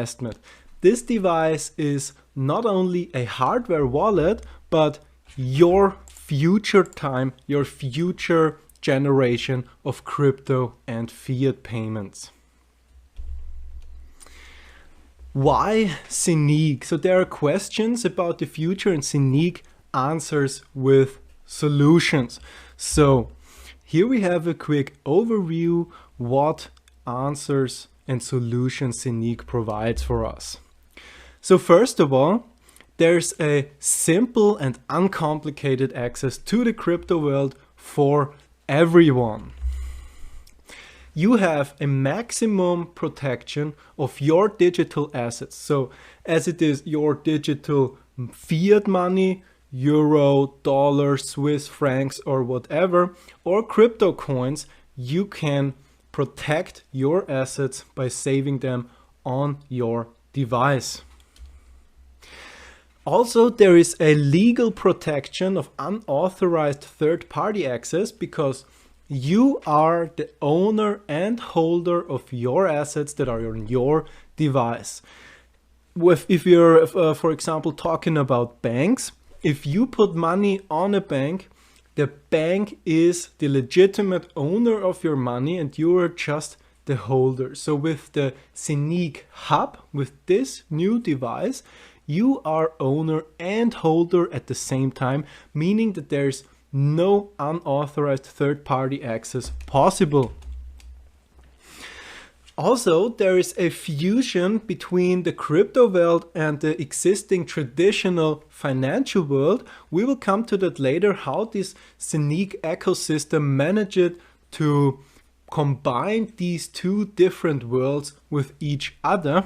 investment. This device is not only a hardware wallet, but your future time, your future generation of crypto and fiat payments. Why Zeniq? So there are questions about the future, and Zeniq answers with solutions. So here we have a quick overview what answers and solutions Zeniq provides for us. So first of all, there's a simple and uncomplicated access to the crypto world for everyone. You have a maximum protection of your digital assets. So as it is your digital fiat money, euro, dollar, Swiss francs, or whatever, or crypto coins, you can protect your assets by saving them on your device. Also, there is a legal protection of unauthorized third-party access because you are the owner and holder of your assets that are on your device. If you're, for example, talking about banks, if you put money on a bank, the bank is the legitimate owner of your money and you are just the holder. So with the Zeniq Hub, with this new device, you are owner and holder at the same time, meaning that there's no unauthorized third-party access possible. Also, there is a fusion between the crypto world and the existing traditional financial world. We will come to that later, how this Zeniq ecosystem managed to combine these two different worlds with each other.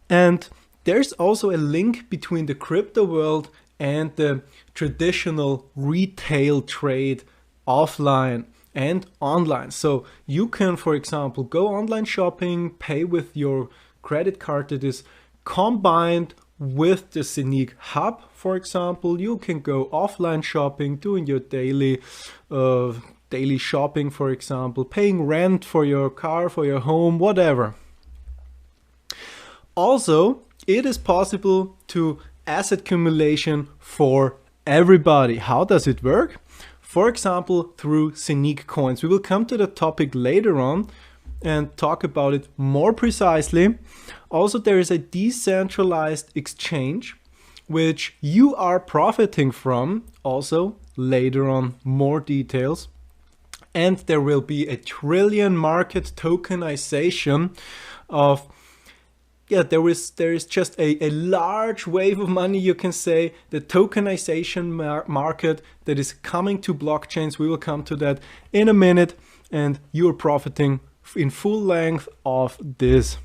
And there's also a link between the crypto world and the traditional retail trade offline and online. So you can, for example, go online shopping, pay with your credit card that is combined with the Zeniq Hub. For example, you can go offline shopping, doing your daily shopping, for example, paying rent for your car, for your home, whatever. Also, it is possible to asset accumulation for everybody. How does it work? For example, through Zeniq coins. We will come to the topic later on and talk about it more precisely. Also, there is a decentralized exchange which you are profiting from. Also, later on, more details. And there will be a trillion market tokenization of there is just a large wave of money, you can say, the tokenization market that is coming to blockchains. We will come to that in a minute, and you're profiting in full length of this.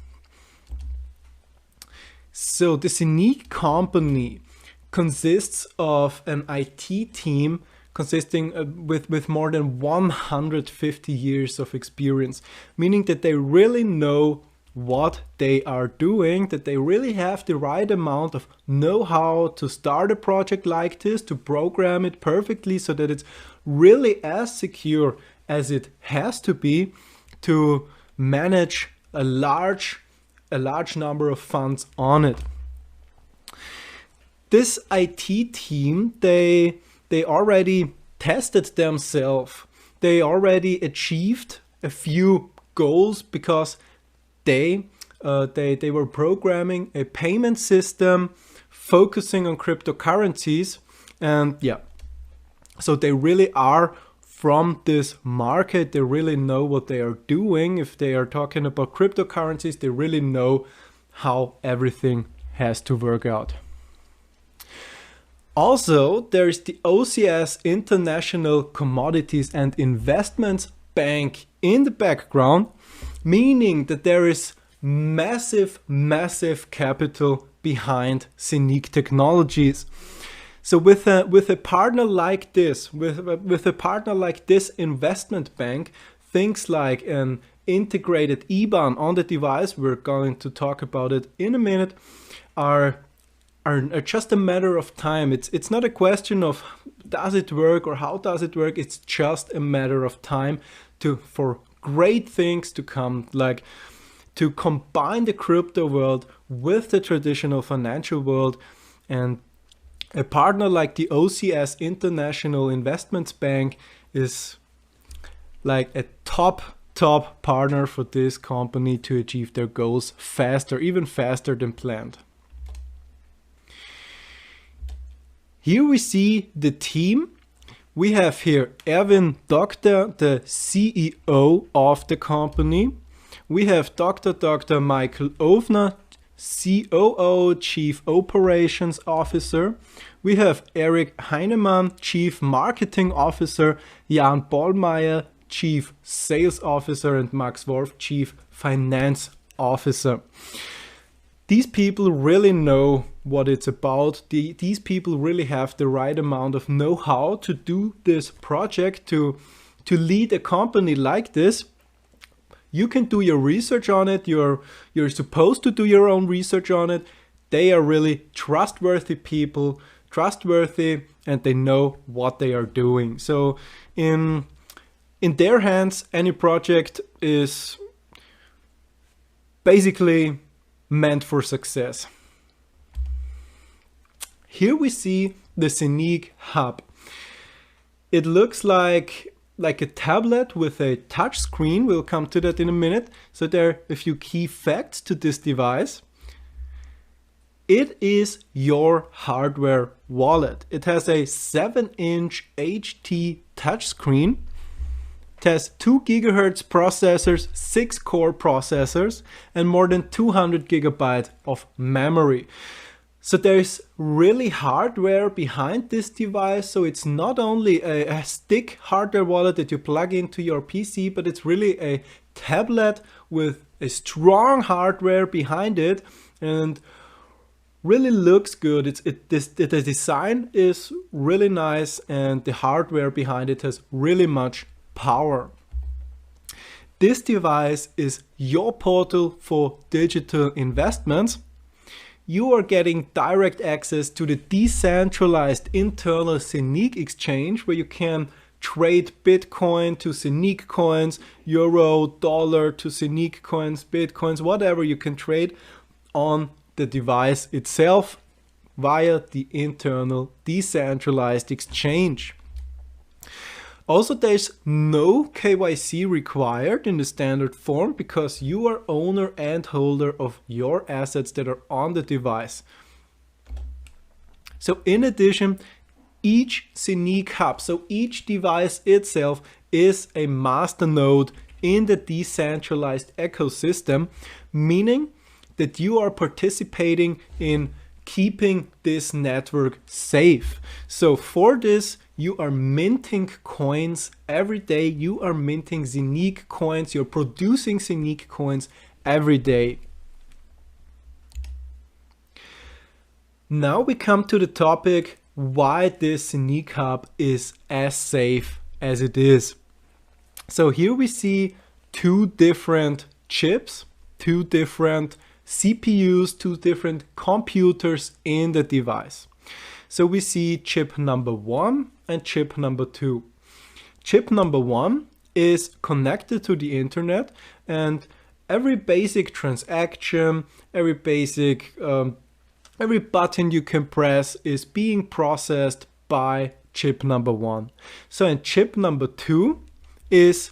So the Zeniq company consists of an IT team consisting with more than 150 years of experience, meaning that they really know what they are doing, that they really have the right amount of know-how to start a project like this, to program it perfectly so that it's really as secure as it has to be, to manage a large number of funds on it. This IT team, they already tested themselves. They already achieved a few goals because they were programming a payment system focusing on cryptocurrencies, and so they really are from this market. They really know what they are doing. If they are talking about cryptocurrencies, they really know how everything has to work out. Also, there's the OCS International Commodities and Investments Bank in the background, meaning that there is massive capital behind Zeniq Technologies. So with a partner like this, with a partner like this investment bank, things like an integrated IBAN on the device, we're going to talk about it in a minute, are just a matter of time. It's not a question of does it work or how does it work. It's just a matter of time for great things to come. Like to combine the crypto world with the traditional financial world. And a partner like the OCS International Investments Bank is like a top partner for this company to achieve their goals faster, even faster than planned. Here we see the team. We have here Erwin Doctor, the CEO of the company. We have Dr. Michael Ovner, COO, Chief Operations Officer. We have Eric Heinemann, Chief Marketing Officer, Jan Bollmeier, Chief Sales Officer, and Max Wolf, Chief Finance Officer. These people really know what it's about. These people really have the right amount of know-how to do this project, to lead a company like this. You can do your research on it. You're supposed to do your own research on it. They are really trustworthy people, and they know what they are doing. So in their hands, any project is basically meant for success. Here we see the Zeniq hub. It looks like a tablet with a touch screen. We'll come to that in a minute. So there are a few key facts to this device. It is your hardware wallet. It has a 7-inch HT touchscreen. It has 2 GHz processors, 6 core processors, and more than 200 GB of memory. So there's really hardware behind this device. So it's not only a stick hardware wallet that you plug into your PC, but it's really a tablet with a strong hardware behind it, and really looks good. The design is really nice, and the hardware behind it has really much power. This device is your portal for digital investments. You are getting direct access to the decentralized internal Zeniq exchange, where you can trade Bitcoin to Zeniq coins, euro, dollar to Zeniq coins, Bitcoins, whatever you can trade on the device itself via the internal decentralized exchange. Also, there's no KYC required in the standard form, because you are owner and holder of your assets that are on the device. So in addition, each Zeniq hub, so each device itself, is a master node in the decentralized ecosystem, meaning that you are participating in keeping this network safe. So for this, you are minting coins every day. You are minting Zeniq coins. You're producing Zeniq coins every day. Now we come to the topic why this Zeniq hub is as safe as it is. So here we see 2 different chips, 2 different CPUs, 2 different computers in the device. So we see chip number 1 and chip number 2. Chip number 1 is connected to the internet, and every basic transaction, every button you can press is being processed by chip number 1. So in chip number 2 is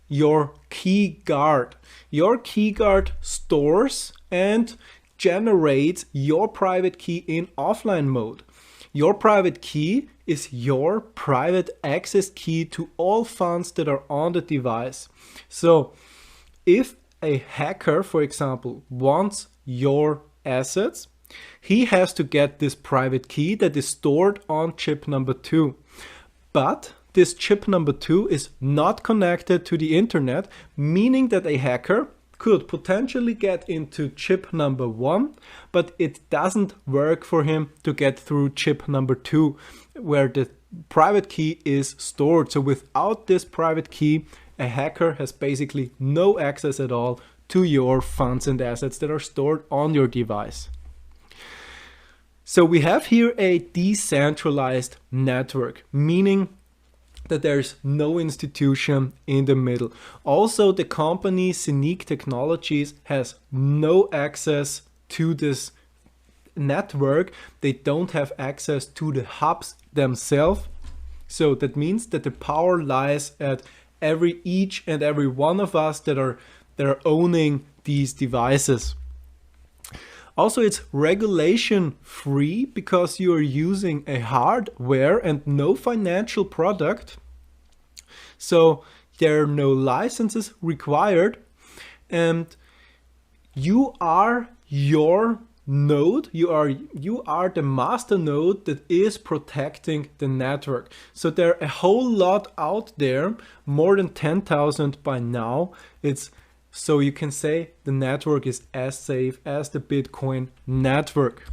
your key guard. Your key guard stores and generates your private key in offline mode. Your private key is your private access key to all funds that are on the device. So if a hacker, for example, wants your assets, he has to get this private key that is stored on chip number 2. But this chip number 2 is not connected to the internet, meaning that a hacker could potentially get into chip number 1, but it doesn't work for him to get through chip number 2, where the private key is stored. So without this private key, a hacker has basically no access at all to your funds and assets that are stored on your device. So we have here a decentralized network, meaning that there's no institution in the middle. Also, the company Zeniq Technologies has no access to this network. They don't have access to the hubs themselves. So that means that the power lies at each and every one of us that are owning these devices. Also, it's regulation free because you are using a hardware and no financial product. So there are no licenses required, and you are your node, you are the master node that is protecting the network. So there are a whole lot out there, more than 10,000 by now. So you can say the network is as safe as the Bitcoin network.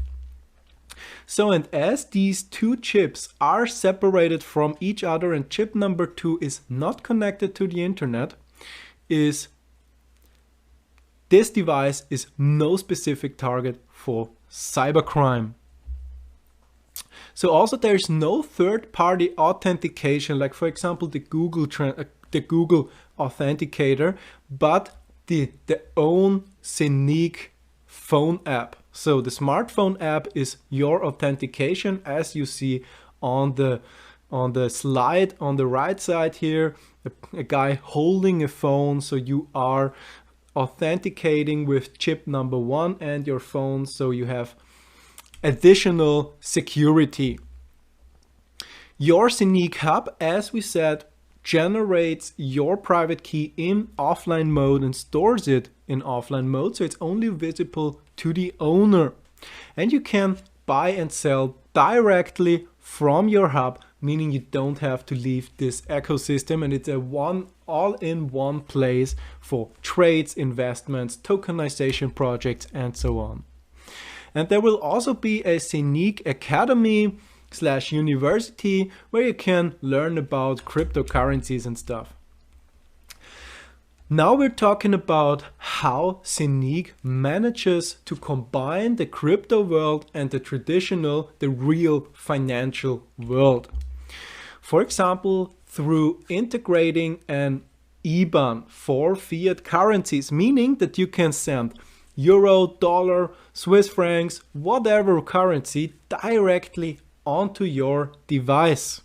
So, and as these two chips are separated from each other and chip number 2 is not connected to the internet, this device is no specific target for cybercrime. So also there's no third-party authentication, like for example the Google Authenticator, but the own Zeniq phone app. So the smartphone app is your authentication, as you see on the slide on the right side here, a guy holding a phone. So you are authenticating with chip number 1 and your phone, so you have additional security. Your Zeniq hub, as we said, generates your private key in offline mode and stores it in offline mode, so it's only visible to the owner. And you can buy and sell directly from your hub, meaning you don't have to leave this ecosystem, and it's a all-in-one place for trades, investments, tokenization projects, and so on. And there will also be a Zeniq Academy / university where you can learn about cryptocurrencies and stuff. Now we're talking about how Zeniq manages to combine the crypto world and the real financial world. For example, through integrating an IBAN for fiat currencies, meaning that you can send euro, dollar, Swiss francs, whatever currency directly onto your device.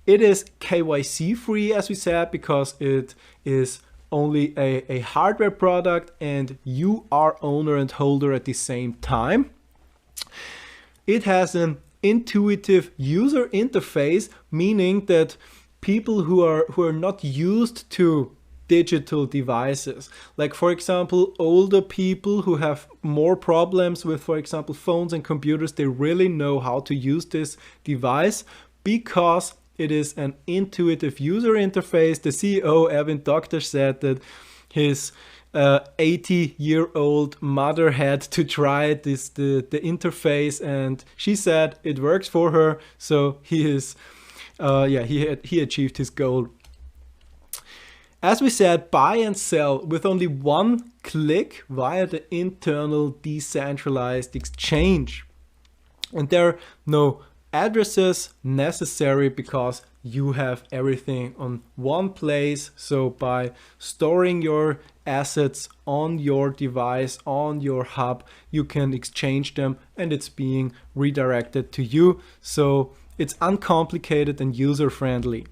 It is KYC free, as we said, because it is only a hardware product and you are owner and holder at the same time. It has an intuitive user interface, meaning that people who are not used to digital devices, like for example older people who have more problems with, for example, phones and computers, they really know how to use this device because it is an intuitive user interface. The CEO, Erwin Doctor, said that his 80-year-old mother had to try the interface, and she said it works for her. So he achieved his goal. As we said, buy and sell with only one click via the internal decentralized exchange. And there are no addresses necessary because you have everything on one place. So by storing your assets on your device, on your hub, you can exchange them and it's being redirected to you. So it's uncomplicated and user-friendly.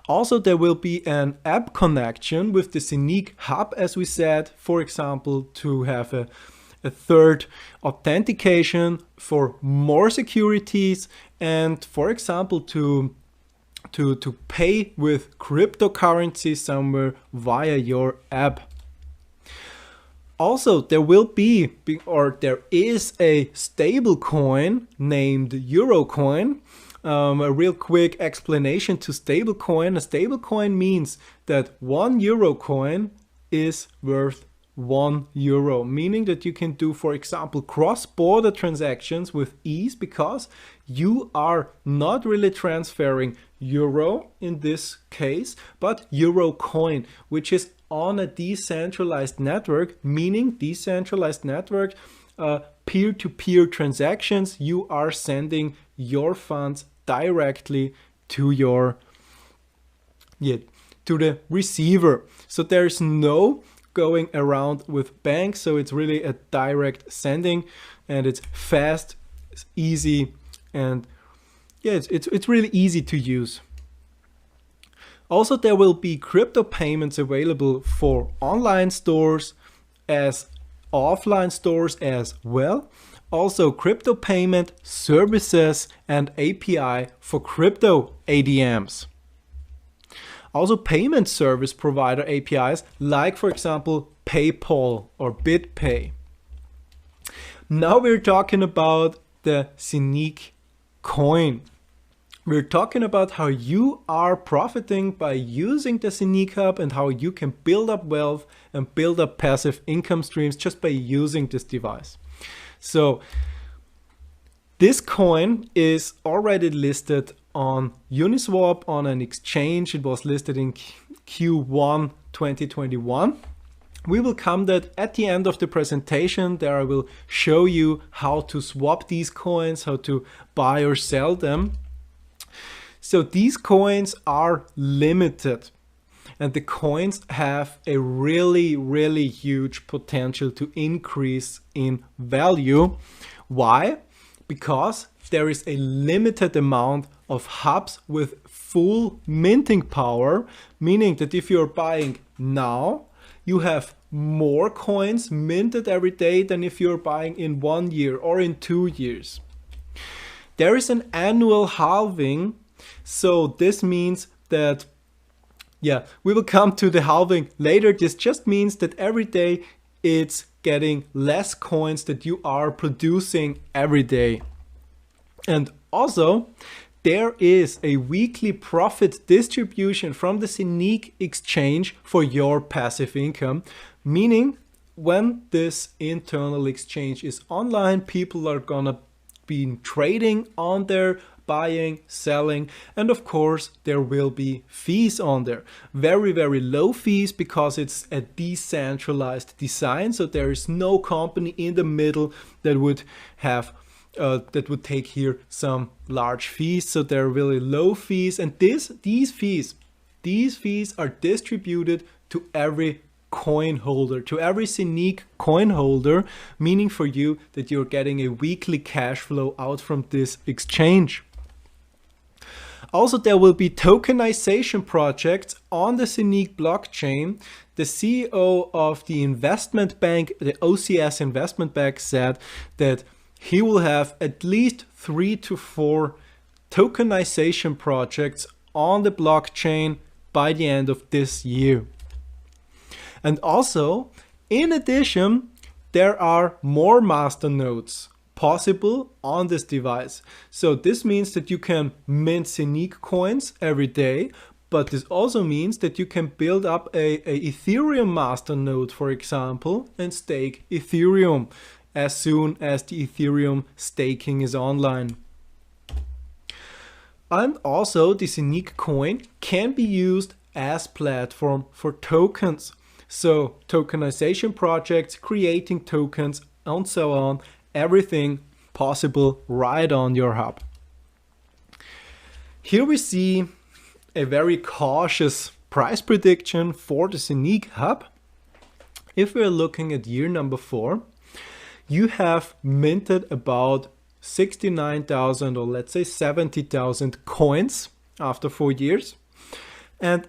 Also, there will be an app connection with the Zeniq hub, as we said, for example, to have a third authentication for more securities, and for example to pay with cryptocurrency somewhere via your app. Also, there is a stable coin named Eurocoin. A real quick explanation to stablecoin. A stablecoin means that 1 euro coin is worth 1 euro, meaning that you can do, for example, cross-border transactions with ease because you are not really transferring euro in this case, but euro coin, which is on a decentralized network, meaning decentralized network, peer-to-peer transactions. You are sending your funds directly to your to the receiver. So there's no going around with banks, so it's really a direct sending, and it's fast, it's easy, and yeah, it's really easy to use. Also, there will be crypto payments available for online stores as offline stores as well. Also, crypto payment services and API for crypto ADMs. Also, payment service provider APIs like, for example, PayPal or BitPay. Now we're talking about the Zeniq coin. We're talking about how you are profiting by using the Zeniq Hub and how you can build up wealth and build up passive income streams just by using this device. So this coin is already listed on Uniswap on an exchange. It was listed in Q1 2021. We will come that at the end of the presentation. There I will show you how to swap these coins, how to buy or sell them. So these coins are limited, and the coins have a really huge potential to increase in value. Why? Because there is a limited amount of hubs with full minting power, meaning that if you're buying now, you have more coins minted every day than if you're buying in 1 year or in 2 years. There is an annual halving. So this means that, yeah, we will come to the halving later. This just means that every day it's getting less coins that you are producing every day. And also, there is a weekly profit distribution from the Zeniq exchange for your passive income, meaning when this internal exchange is online, people are gonna be trading on there, buying, selling, and of course there will be fees on there. Very low fees because it's a decentralized design, so there is no company in the middle that would have that would take here some large fees. So they're really low fees, and these fees are distributed to every coin holder, to every Zeniq coin holder, meaning for you that you're getting a weekly cash flow out from this exchange. Also, there will be tokenization projects on the Zeniq blockchain. The CEO of the investment bank, the OCS investment bank, said that he will have at least 3 to 4 tokenization projects on the blockchain by the end of this year. And also, in addition, there are more masternodes possible on this device. So this means that you can mint Zeniq coins every day, but this also means that you can build up a Ethereum masternode, for example, and stake Ethereum as soon as the Ethereum staking is online. And also, the Zeniq coin can be used as platform for tokens. So tokenization projects, creating tokens, and so on, everything possible right on your hub. Here we see a very cautious price prediction for the Zeniq hub. If we're looking at year number 4, you have minted about 69,000 or let's say 70,000 coins after 4 years. And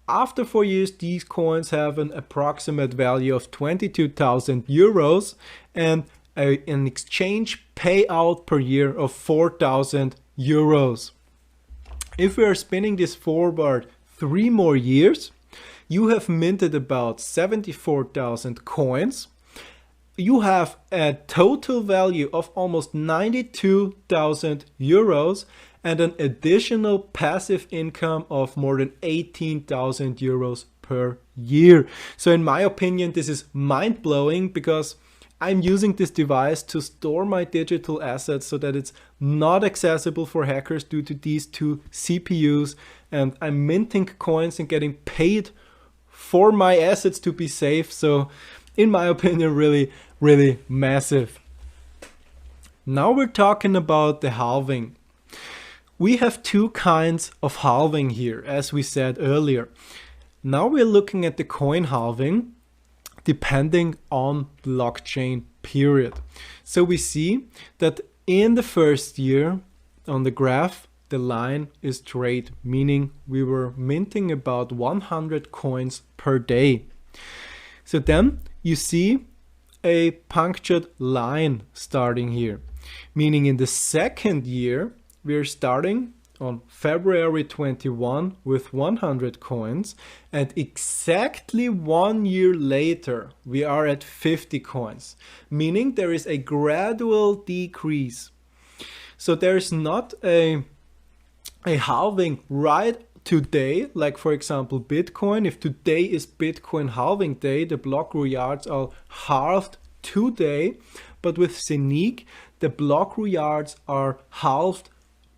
after 4 years, these coins have an approximate value of 22,000 euros and an exchange payout per year of 4,000 euros. If we are spinning this forward 3 more years, you have minted about 74,000 coins. You have a total value of almost 92,000 euros and an additional passive income of more than 18,000 euros per year. So in my opinion, this is mind-blowing because I'm using this device to store my digital assets so that it's not accessible for hackers due to these 2 CPUs, and I'm minting coins and getting paid for my assets to be safe. So in my opinion, really massive. Now we're talking about the halving. We have two kinds of halving here, as we said earlier. Now we're looking at the coin halving depending on blockchain period. So we see that in the first year on the graph, the line is straight, meaning we were minting about 100 coins per day. So then you see a punctured line starting here, meaning in the second year, we're starting on February 21 with 100 coins, and exactly 1 year later, we are at 50 coins, meaning there is a gradual decrease. So there's not a halving right today, like for example Bitcoin. If today is Bitcoin halving day, the block rewards are halved today, but with Zeniq, the block rewards are halved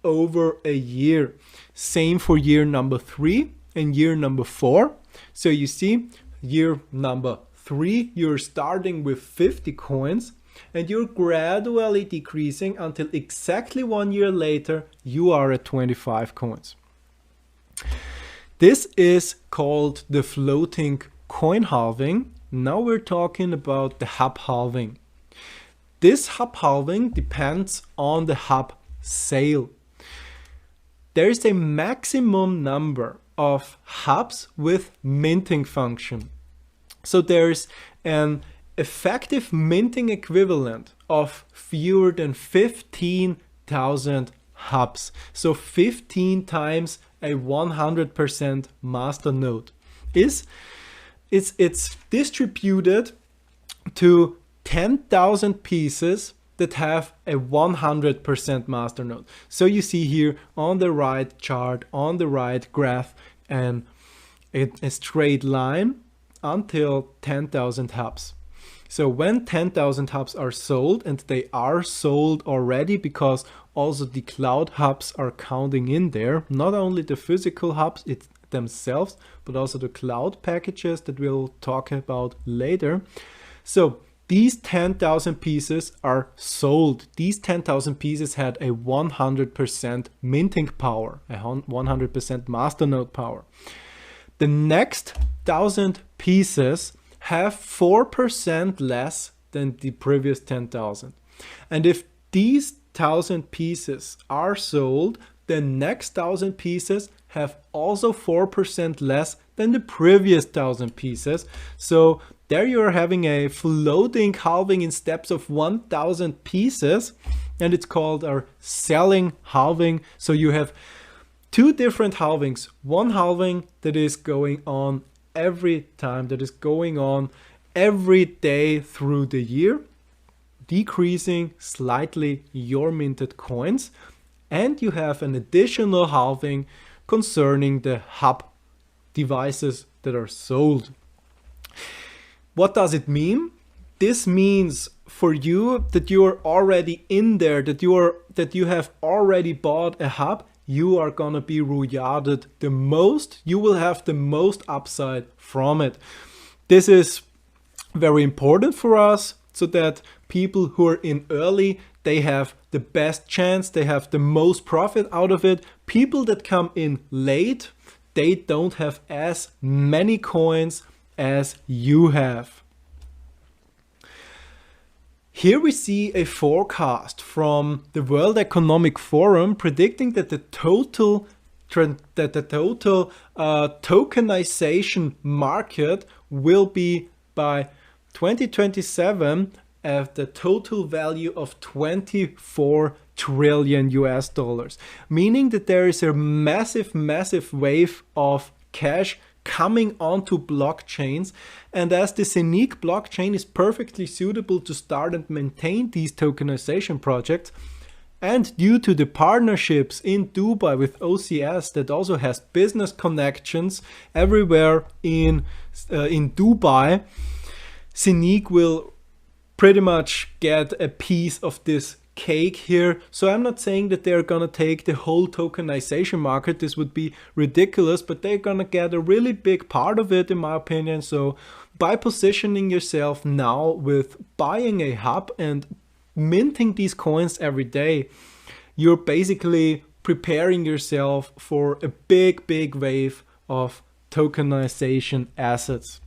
over a year. Same for year number 3 and year number 4. So you see, year number 3, you're starting with 50 coins and you're gradually decreasing until exactly 1 year later, you are at 25 coins. This is called the floating coin halving. Now we're talking about the hub halving. This hub halving depends on the hub sale. There is a maximum number of hubs with minting function. So there's an effective minting equivalent of fewer than 15,000 hubs. So 15 times a 100% masternode. It's distributed to 10,000 pieces that have a 100% masternode. So you see here on the right chart, on the right graph, and a straight line until 10,000 hubs. So when 10,000 hubs are sold, and they are sold already because also the cloud hubs are counting in there, not only the physical hubs themselves, but also the cloud packages that we'll talk about later. So these 10,000 pieces are sold. These 10,000 pieces had a 100% minting power, a 100% masternode power. The next 1,000 pieces have 4% less than the previous 10,000. And if these 1,000 pieces are sold, the next 1,000 pieces have also 4% less than the previous 1,000 pieces. So there you're having a floating halving in steps of 1,000 pieces, and it's called our selling halving. So you have two different halvings. One halving that is going on every time, that is going on every day through the year, decreasing slightly your minted coins. And you have an additional halving concerning the hub devices that are sold. What does it mean? This means for you that you are already in there, that you have already bought a hub, you are gonna be rewarded the most. You will have the most upside from it. This is very important for us, so that people who are in early, they have the best chance, they have the most profit out of it. People that come in late, they don't have as many coins as you have. Here we see a forecast from the World Economic Forum predicting that the total tokenization market will be by 2027 at the total value of 24 trillion US dollars, meaning that there is a massive wave of cash coming onto blockchains. And as the Zeniq blockchain is perfectly suitable to start and maintain these tokenization projects, and due to the partnerships in Dubai with OCS that also has business connections everywhere in Dubai, Zeniq will pretty much get a piece of this cake here. So I'm not saying that they're gonna take the whole tokenization market. This would be ridiculous, but they're gonna get a really big part of it, in my opinion. So by positioning yourself now with buying a hub and minting these coins every day, you're basically preparing yourself for a big wave of tokenization assets.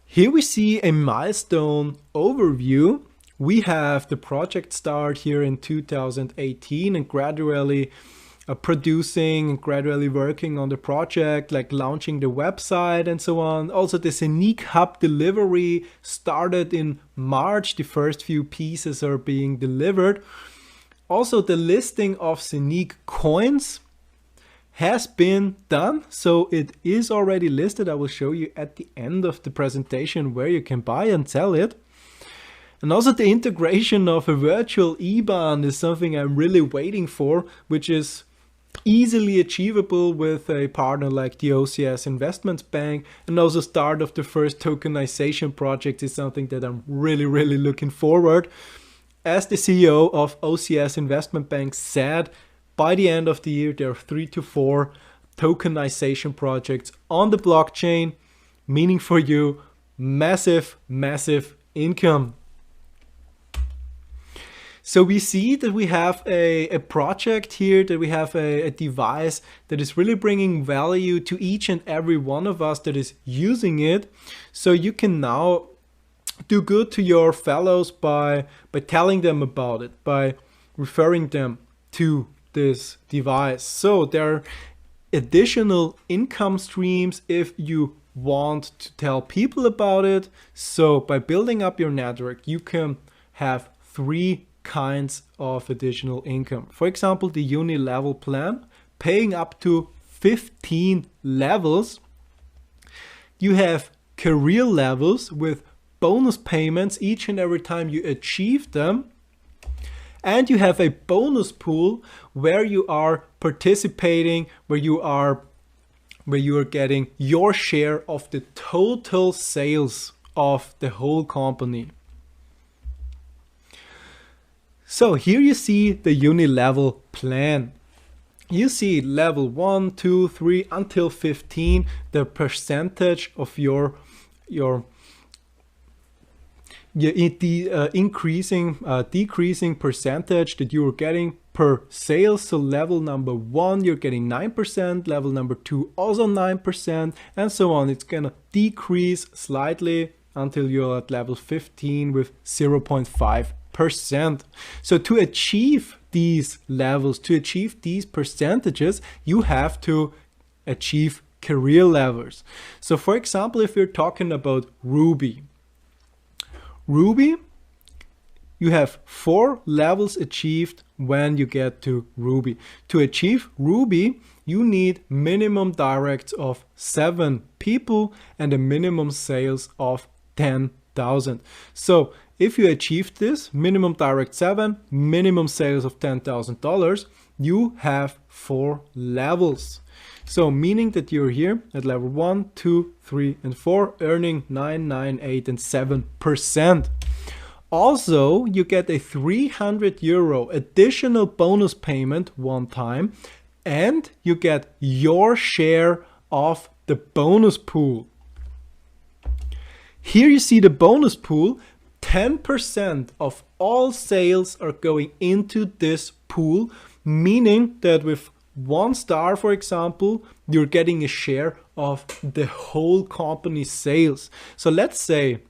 Here we see a milestone overview. We have the project start here in 2018 and gradually producing and gradually working on the project, like launching the website and so on. Also, the Zeniq Hub delivery started in March. The first few pieces are being delivered. Also, the listing of Zeniq coins has been done, so it is already listed. I will show you at the end of the presentation where you can buy and sell it. And also the integration of a virtual IBAN is something I'm really waiting for, which is easily achievable with a partner like the OCS Investments Bank. And also start of the first tokenization project is something that I'm really looking forward. As the CEO of OCS Investment Bank said, by the end of the year, there are 3 to 4 tokenization projects on the blockchain, meaning for you massive income. So we see that we have a project here, that we have a device that is really bringing value to each and every one of us that is using it. So you can now do good to your fellows by telling them about it, by referring them to this device. So there are additional income streams if you want to tell people about it. So by building up your network, you can have 3 kinds of additional income. For example, the uni-level plan, paying up to 15 levels. You have career levels with bonus payments each and every time you achieve them. And you have a bonus pool where you are participating, where you are getting your share of the total sales of the whole company. So here you see the uni-level plan. You see level 1, 2, 3 until 15, the percentage of decreasing percentage that you are getting per sale. So level number 1, you're getting 9%, level number 2 also 9%, and so on. It's gonna decrease slightly until you're at level 15 with 0.5%. So to achieve these levels, to achieve these percentages, you have to achieve career levels. So for example, if you're talking about Ruby, you have 4 levels achieved when you get to Ruby. To achieve Ruby, you need minimum directs of 7 people and a minimum sales of 10,000. So if you achieve this, minimum direct 7, minimum sales of $10,000, you have 4 levels. So meaning that you're here at level 1, 2, 3, and 4, earning 9, 9, 8, and 7%. Also, you get a €300 additional bonus payment one time, and you get your share of the bonus pool. Here you see the bonus pool. 10% of all sales are going into this pool, meaning that with 1 star, for example, you're getting a share of the whole company's sales. So let's say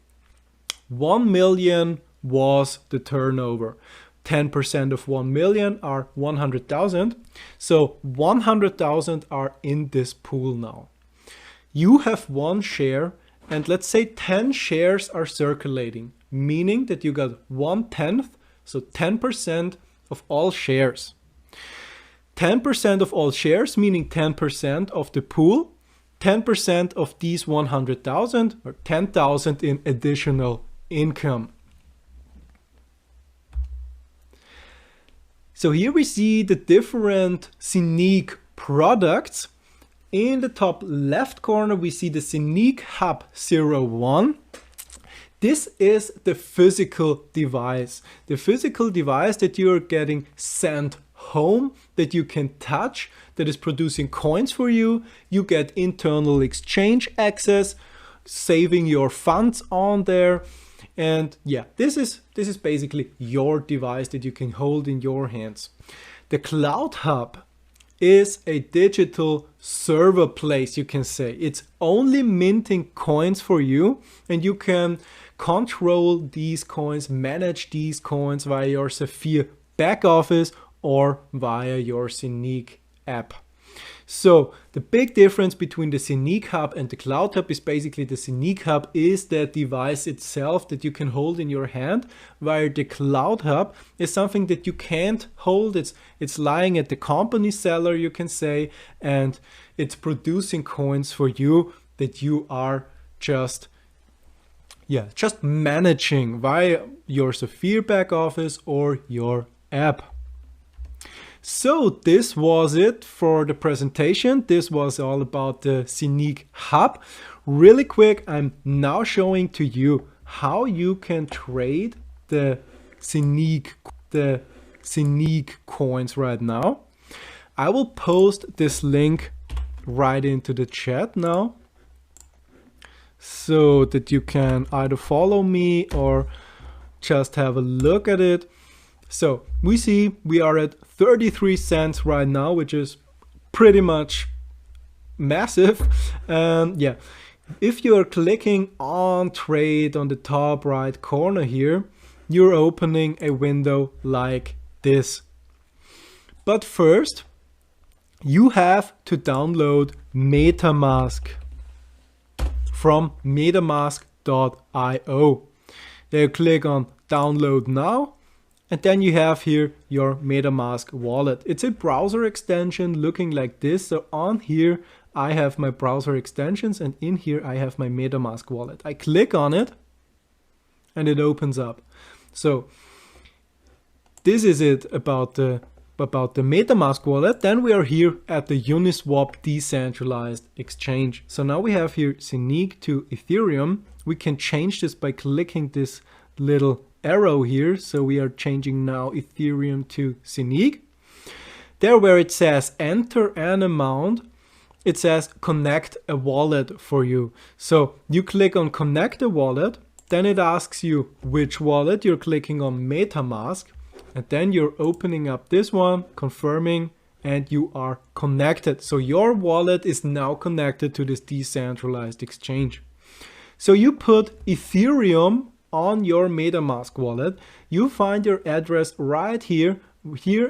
1 million was the turnover. 10% of 1 million are 100,000. So 100,000 are in this pool now. You have 1 share, and let's say 10 shares are circulating, meaning that you got 1/10, so 10% of all shares. 10% of all shares, meaning 10% of the pool, 10% of these 100,000 or 10,000 in additional income. So here we see the different Zeniq products. In the top left corner, we see the Zeniq Hub 01. This is the physical device. The physical device that you are getting sent home, that you can touch, that is producing coins for you. You get internal exchange access, saving your funds on there. And yeah, this is basically your device that you can hold in your hands. The Cloud Hub is a digital server place, you can say. It's only minting coins for you, and you can control these coins, manage these coins via your Zephyr back office or via your Zeniq app. So the big difference between the Zeniq Hub and the Cloud Hub is basically the Zeniq Hub is the device itself that you can hold in your hand, while the Cloud Hub is something that you can't hold. It's lying at the company cellar, you can say, and it's producing coins for you that you are just managing via your Zephyr back office or your app. So this was it for the presentation. This was all about the Zeniq Hub. Really quick, I'm now showing to you how you can trade the Zeniq coins right now. I will post this link right into the chat now, so that you can either follow me or just have a look at it. So we see we are at 33 cents right now, which is pretty much massive. Yeah, if you are clicking on trade on the top right corner here, you're opening a window like this. But first, you have to download MetaMask from metamask.io. There you click on download now, and then you have here your MetaMask wallet. It's a browser extension looking like this. So on here, I have my browser extensions, and in here I have my MetaMask wallet. I click on it and it opens up. So this is it about the MetaMask wallet. Then we are here at the Uniswap decentralized exchange. So now we have here Zeniq to Ethereum. We can change this by clicking this little arrow here. So we are changing now Ethereum to Zeniq. There where it says enter an amount, it says connect a wallet for you. So you click on connect a wallet, then it asks you which wallet. You're clicking on MetaMask, and then you're opening up this one, confirming, and you are connected. So your wallet is now connected to this decentralized exchange. So you put Ethereum on your MetaMask wallet. You find your address right here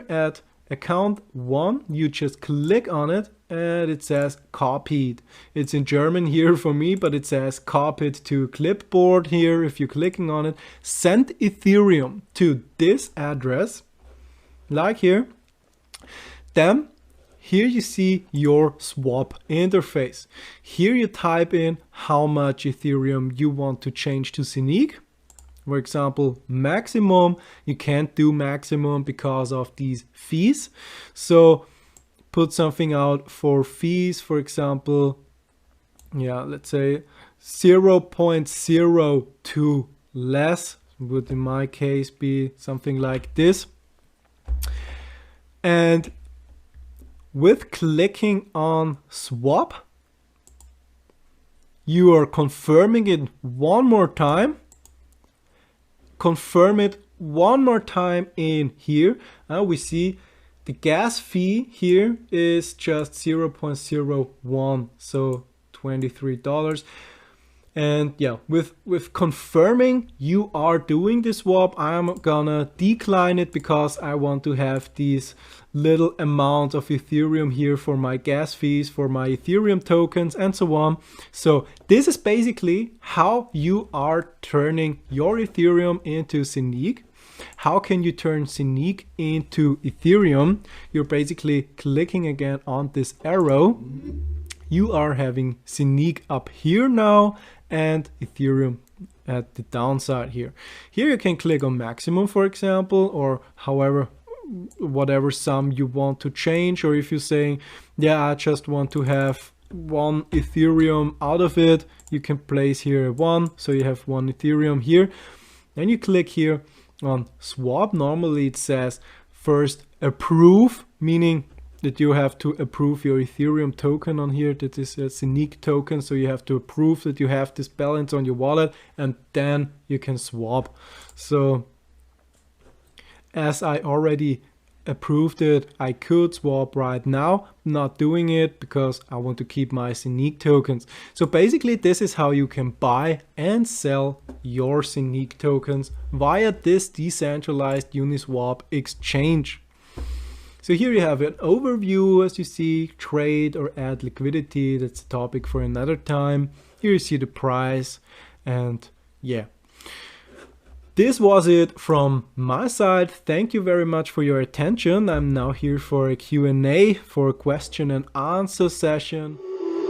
at account 1. You just click on it and it says copied. It's in German here for me, but it says copied to clipboard here. If you're clicking on it, send Ethereum to this address, like here. Then here you see your swap interface. Here you type in how much Ethereum you want to change to Zeniq. For example, maximum. You can't do maximum because of these fees. So put something out for fees, for example, yeah, let's say 0.02 less, would in my case be something like this. And with clicking on swap, you are confirming it one more time. Confirm it one more time in here. We see the gas fee here is just 0.01, so $23. And yeah, with confirming you are doing this swap, I'm gonna decline it because I want to have these little amounts of Ethereum here for my gas fees, for my Ethereum tokens, and so on. So this is basically how you are turning your Ethereum into Zeniq. How can you turn Zeniq into Ethereum? You're basically clicking again on this arrow. You are having Zeniq up here now and Ethereum at the downside here. Here you can click on maximum, for example, or whatever sum you want to change. Or if you're saying, yeah, I just want to have 1 Ethereum out of it, you can place here 1. So you have 1 Ethereum here. Then you click here on swap. Normally it says first approve, meaning that you have to approve your Ethereum token on here. That is a Zeniq token, so you have to approve that you have this balance on your wallet, and then you can swap. So as I already approved it, I could swap right now. I'm not doing it because I want to keep my Zeniq tokens. So basically this is how you can buy and sell your Zeniq tokens via this decentralized Uniswap exchange. So here you have an overview, as you see, trade or add liquidity. That's a topic for another time. Here you see the price, and yeah. This was it from my side. Thank you very much for your attention. I'm now here for a Q&A, for a question and answer session.